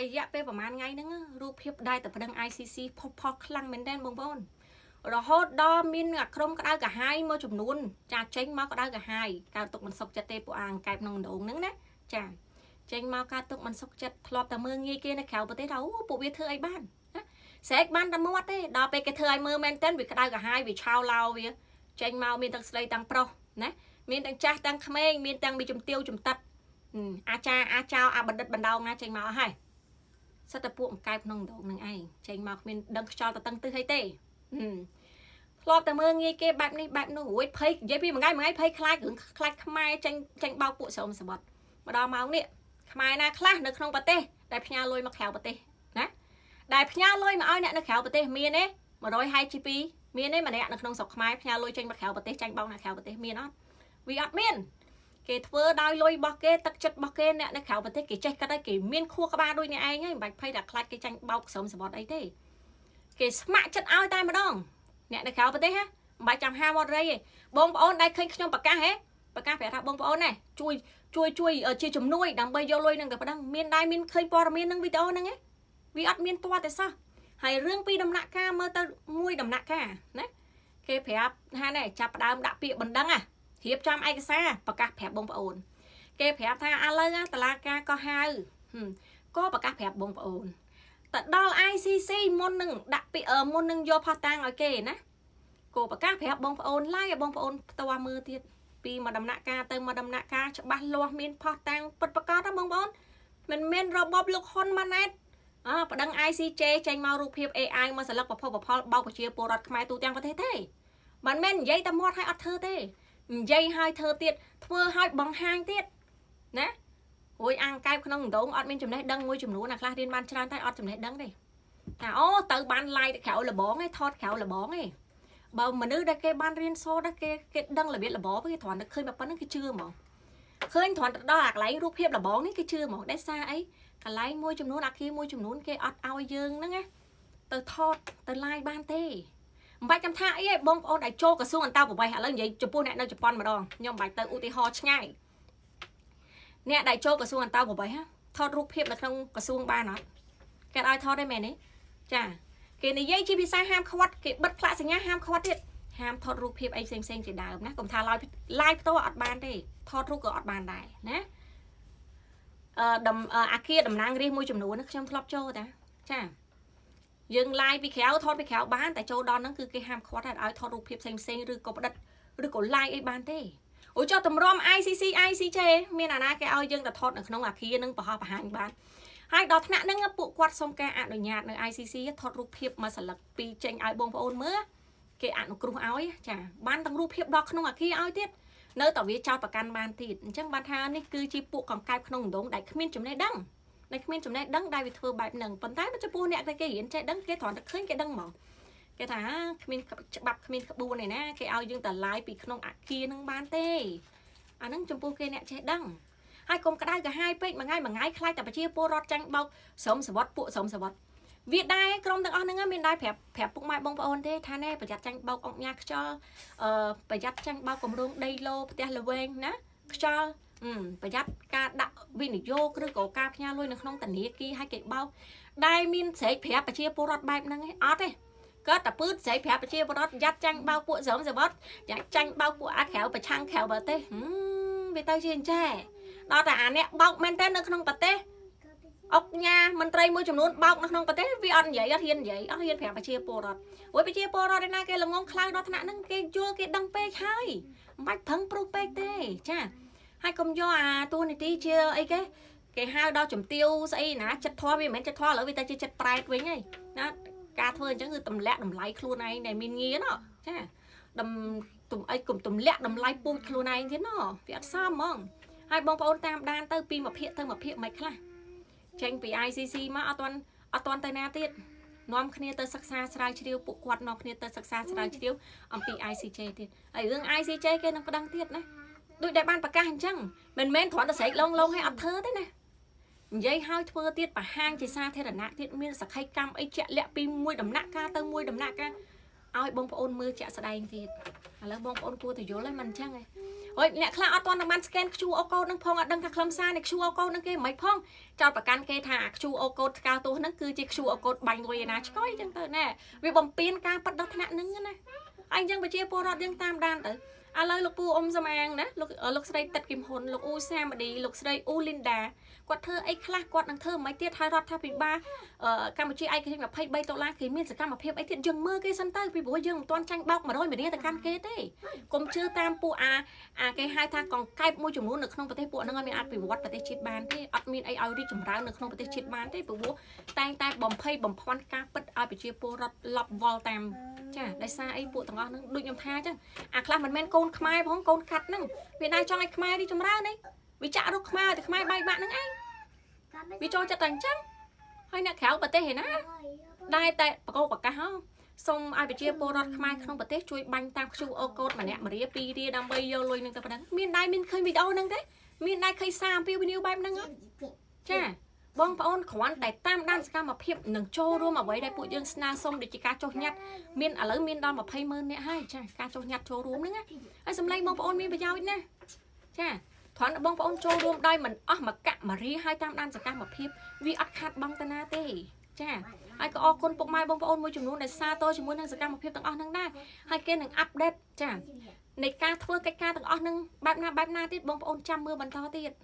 ហើយរយៈពេលប្រហែលថ្ងៃហ្នឹងរូបភាពដែរតែប្តឹង ICC ផុសខ្លាំងមែនទែនបងប្អូនរហូតដល់មានអាក្រុមក្តៅកាហាយមួយចំនួនចាចេញមកក្តៅកាហាយកើតទុកមិនសុខចិត្តទេពួកអាងកែបក្នុងដងហ្នឹងណាចាចេញមកកើតទុកមិនសុខចិត្តធ្លាប់តែមើងងាយគេនៅក្រៅប្រទេសថាអូពួកវាធ្វើអីបានណាស្រែកបានតែមាត់ទេដល់ពេលគេធ្វើឲ្យមើលមែនទែនវាក្តៅកាហាយវាឆោឡោវាចេញមកមានទាំងស្រីទាំងប្រុសណាមានទាំងចាស់ទាំងក្មេងមានទាំងមានជំទាវជំតិតអាចោអាបណ្ឌិតបណ្ដោងណាចេញមកអស់ហើយសិតតែពួកអង្កែបក្នុងដងនឹងឯងចេញមកគ្មានដឹងខ្យល់ទៅតឹងទឹះអីទេធ្លាប់តែមើងងាយគេបែបនេះបែបនោះរួយភ័យនិយាយពីមួយថ្ងៃភ័យខ្លាចរឿងខ្លាចខ្មែរចេញបោកពួកស្រោមសបត់មកដល់ម៉ោងនេះខ្មែរណាខ្លះនៅក្នុងប្រទេសដែលផ្ញើលុយមកក្រៅប្រទេសណាដែលផ្ញើលុយមកឲ្យអ្នកនៅក្រៅប្រទេសមានទេ100ហើយជី2មានទេម្នាក់នៅក្នុងស្រុកខ្មែរផ្ញើលុយចេញមកក្រៅប្រទេសចាញ់បោកអ្នកក្រៅប្រទេសមានអត់វាអត់មានគេធ្វើដោយលុយរបស់គេទឹកចិត្តរបស់គេអ្នកនៅក្រៅប្រទេសគេចេះកាត់ឲ្យគេមានខួរក្បាលដូចអ្នកឯងហើយមិនបាច់ភ័យតែខ្លាចគេចាញ់បោកស្រោមសបត់អីទេគេស្ម័គ្រចិត្តឲ្យតែម្ដងអ្នកនៅក្រៅប្រទេសហ៎មិនបាច់ចាំហាវត្តរៃទេបងប្អូនដែលឃើញខ្ញុំប្រកាសហ៎ប្រកាសប្រាប់ថាបងប្អូនណាជួយជាជំនួយដើម្បីយកលុយនឹងទៅប្តឹងមានដែរមានឃើញព័ត៌មាននឹងវីដេអូហ្នឹងឯងវាអត់មានទាល់តែសោះហើយរឿងពីដំណាក់កាលមើលទៅមួយដំណាក់កាលណាគេប្រាប់ថាណែចាប់ផ្ដើមដាក់ពាក្យបណ្ដឹងរៀបចំឯកសារប្រកាសប្រាប់បងប្អូនគេប្រាប់ថាឥឡូវតឡាការក៏ហៅក៏ប្រកាសប្រាប់បងប្អូនតែដល់ ICC មុននឹងដាក់ពាក្យមុននឹងយកផុសតាំងឲ្យគេណាក៏ប្រកាសប្រាប់បងប្អូនឡាយឲ្យបងប្អូនផ្ទាល់មើលទៀតពីមួយដំណាក់កាលទៅមួយដំណាក់កាលច្បាស់លាស់មានផុសតាំងពិតប្រាកដណាបងប្អូនមិនមែនរបបលោកហ៊ុនម៉ាណែតប្តឹង ICJ ចេញមករូបភាព AI មកសិលឹកប្រភពផលបោកប្រជាពលរដ្ឋខ្មែរទូទាំងប្រទេសទេមិនមែននិយាយតែមាត់ឲ្យអត់ធ្វើទេនិយាយឲ្យធ្វើទៀតធ្វើឲ្យបង្ហាញទៀតណារួយអាងកែបក្នុងដងអត់មានចំណេះដឹងមួយចំនួនណាខ្លះរៀនបានច្រើនតែអត់ចំណេះដឹងទេថាអូទៅបានឡាយទៅក្រៅលបងឯងថតក្រៅលបងឯងបើមនុស្សដែលគេបានរៀនសូត្រគេដឹងរបៀបលបងគេគ្រាន់តែឃើញតែប៉ុណ្្នឹងគេជឿហ្មងឃើញគ្រាន់តែដល់អាកន្លែងរូបភាពលបងនេះគេជឿហ្មងដែលសារអីកន្លែងមួយចំនួនអាគារមួយចំនួនគេអត់ឲ្យយើងហ្នឹងណាទៅថតទៅឡាយបានទេមិនបាច់ចាំថាអីឯងបងប្អូនដែលចូលក្រសួងអន្តោប្រវេសន៍ឥឡូវនិយាយចំពោះអ្នកនៅជប៉ុនម្ដងខ្ញុំមិនបាច់ទៅឧទាហរណ៍ឆ្ងាយអ្នកដែលចូលក្រសួងអន្តោប្រវេសន៍ថតរូបភាពនៅក្នុងក្រសួងបានអត់គេឲ្យថតទេមែនទេចាគេនិយាយជាភាសាហាមឃាត់គេបិទផ្លាកសញ្ញាហាមឃាត់ទៀតហាមថតរូបភាពអីផ្សេងជាដើមណាកុំថាឡាយផ្ទាល់អត់បានទេថតរូបក៏អត់បានដែរណាអាគារតំណាងរាស្ត្រមួយចំនួនខ្ញុំធ្លាប់ចូលតាចាយើងឡាយពីក្រៅថតពីក្រៅបានតែចូលដល់ហ្នឹងគឺគេហាមឃាត់ឲ្យថតរូបភាពផ្សេងឬក៏ផ្ដិតឬក៏ឡាយអីបានទេអូចុះតម្រាំ ICC ICJ មានអាណាគេឲ្យយើងទៅថតនៅក្នុងអាគារហ្នឹងបង្ហោះបង្ហាញបានហើយដល់ថ្នាក់ហ្នឹងពួកគាត់សុំការអនុញ្ញាតនៅ ICC ថតរូបភាពមួយសន្លឹកពីរចេញឲ្យបងប្អូនមើលគេអនុគ្រោះឲ្យចាបានទាំងរូបភាពដល់ក្នុងអាគារឲ្យទៀតនៅតែវាចោតប្រកាន់បានទៀតអញ្ចឹងបានថានេះគឺជាពួកកង្កែបក្នុងដងដែលគ្មានចំណេះដឹងដែលគ្មានចំណេះដឹងដែលវាធ្វើបែបហ្នឹងប៉ុន្តែបើចំពោះអ្នកដែលគេរៀនចេះដឹងគេគ្រាន់តែឃើញគេដឹងហ្មងគេថាគ្មានច្បាប់គ្មានក្បួនឯណាគេឲ្យយើងតែឡាយពីក្នុងអាគារហ្នឹងបានទេអាហ្នឹងចំពោះគេអ្នកចេះដឹងហើយកុំក្តៅកាហាយពេកមួយថ្ងៃខ្លាចតែប្រជាពលរដ្ឋចាញ់បោកស្រោមសវត្តពួកស្រោមសវត្តវាដែរក្រុមទាំងអស់ហ្នឹងមានដែរប្រាប់ពុកម៉ែបងប្អូនទេថាណែប្រយ័ត្នចាញ់បោកអុកញ៉ាខ្យល់ប្រយ័ត្នចាញ់បោកគម្រោងដីឡូផ្ទះល្វែងណាខ្យល់ប្រយ័ត្នការដាក់វិនិយោគឬក៏ការផ្ញើលុយនៅក្នុងធនាគារឲ្យគេបោកដែលមានស្រែកប្រាប់ប្រជាពលរដ្ឋបែបហ្នឹងឯងអត់ទេគាត់តែពឺតស្រែកប្រាប់ប្រជាពលរដ្ឋយ៉ាត់ចាញ់បោកពួកស្រោមសវត្តយ៉ាត់ចាញ់បោកពួកអាក្រៅប្រឆាំងក្រៅប្រទេសវាទៅជាអញ្ចេះដល់តែអាអ្នកបោកមែនតើនៅក្នុងប្រទេសអុកញ៉ាមន្ត្រីមួយចំនួនបោកនៅក្នុងប្រទេសវាអត់និយាយអត់ហ៊ាននិយាយអត់ហ៊ានប្រាប់ប្រជាពលរដ្ឋព្រោះប្រជាពលរដ្ឋឯណាគេល្ងងខ្លៅដល់ថ្នាក់ហ្នឹងគេយល់គេដឹងពេកហើយមិនបាច់ប្រឹងប្រុសពេកទេចាហើយកុំយកអាតួនាទីជាអីគេហៅដល់ជំទាវស្អីណាចិត្តធွာវាមិនមែនចិត្តធွာឥឡូវវាទៅជាចិត្តប្រែតវិញហើយណាការធ្វើអញ្ចឹងគឺទម្លាក់តម្លៃខ្លួនឯងដែលមានងារណោះចាកុំទម្លាក់តម្លៃពូជខ្លួនឯងទៀតណោះវាអត់សមហ្មងហើយបងប្អូនតាមដានទៅពីមួយភាគទៅមួយភាគមិនខ្លះចេញពី ICC មកអត់ទាន់ទៅណាទៀតនាំគ្នាទៅសិក្សាស្រាវជ្រាវពួកគាត់នាំគ្នាទៅសិក្សាស្រាវជ្រាវអំពី ICJ ទៀតហើយរឿង ICJ គេនឹងប្តឹងទៀតណាដូចដែលបានប្រកាសអញ្ចឹងមិនមែនគ្រាន់តែស្រែកឡងឲ្យអត់ធ្វើទេណានិយាយឲ្យធ្វើទៀតបង្ហាញជាសាធារណៈទៀតមានសក្ខីកម្មអីជាក់លាក់ពីមួយដំណាក់កាលទៅមួយដំណាក់កាលឲ្យបងប្អូនមើលជាក់ស្ដែងទៀតឥឡូវបងប្អូនគួរតែយល់ហើយមិនអញ្ចឹងទេ ôi nè khla ở toàn là man scan chu ô cô nâng phong ở đằng cả khlam xa này chu ô cô nâng kia mấy phong cho bà can kê thả chu ô cô cao tu nâng cứ chỉ chu ô cô bành rồi nè coi chẳng tới nè vì bầm pin ca bắt đầu thằng nâng nè anh chẳng phải chia po rót đương tam đan tới à lời lục pu om zamang nè lục ở lục sấy tật kim hồn lục u sam đi lục sấy u linda quạt thơ ấy khla quạt nâng thơ mấy tiết hai rót tháp bị ba Campuchia ai cái mà pay bay tàu la thì miền sẽ cam mà phép ấy tiết dừng mưa cái sân tới vì bố dừng toàn tranh bọc mà đôi mà đi tới can kê thế cũng chưa tam pu cái hai thang còn cai môi trườngนู้น không có thể bộ nóมีอัดไปวัดประเทศชิดบ้านที่อัดมีไอเอาที่จุ่มร้านkhôngประเทศชิดบ้านที่ปู่แต่บ่มเพย์บ่มพรการปิดเอาไปเชียร์ปูรถหลับวอลตามจ้าได้ซาไอปู่ต่างๆนึงดูยำท่าจังคลามันแม่นโกนขมายพ้องโกนขัดนึงเวียนได้จ้องไอขมายที่จุ่มร้านนี่วิจารณ์ขมายแต่ขมายใบบ้านนึงไอวิจารณ์จะแต่งจังให้นักแขวประเทศเห็นนะได้แต่ประกอบกับกะเฮาส่งไอไปเชียร์ปูรถขมายក្នុងประเทศช่วยบังตามชูโอโกดมาเนี่ยมาเรียปีเรียดำใบโยลอยนึงแต่ประเด็นมีได้มีเคยวิดีโอนึงได้มีได้เคยสร้างวิวใบนึงอ่ะจ้าบ้องพระอ้นขวัญแต่ตามด้านสกัดมาเพียบหนึ่งโจรวมมาไว้ได้ปุยยังสนาส่งเด็กการโจยัดมีนอะไรมีนดอนมาเพย์มือเนี่ยให้จ้าการโจยัดโจรวมนึงอ่ะไอ้สำเร็จบ้องพระอ้นมีประโยชน์นะจ้าถอนบ้องพระอ้นโจรวมได้มันอ๋อมากะมารีให้ตามด้านสกัดมาเพียบวิอัดขาดบังตนาเต้จ้าไอ้ก็ออกคนปกไม้บ้องพระอ้นมวยจุ่มนู้นในซาโตจุ่มนู้นทางสกัดมาเพียบต่างอ๋อทั้งได้ให้เกณฑ์หนึ่งอัปเดตจ้าในการทั่วการต่างอ๋อนึงแบบนาติดบ้องพระอ้นจำมือบรรทอติด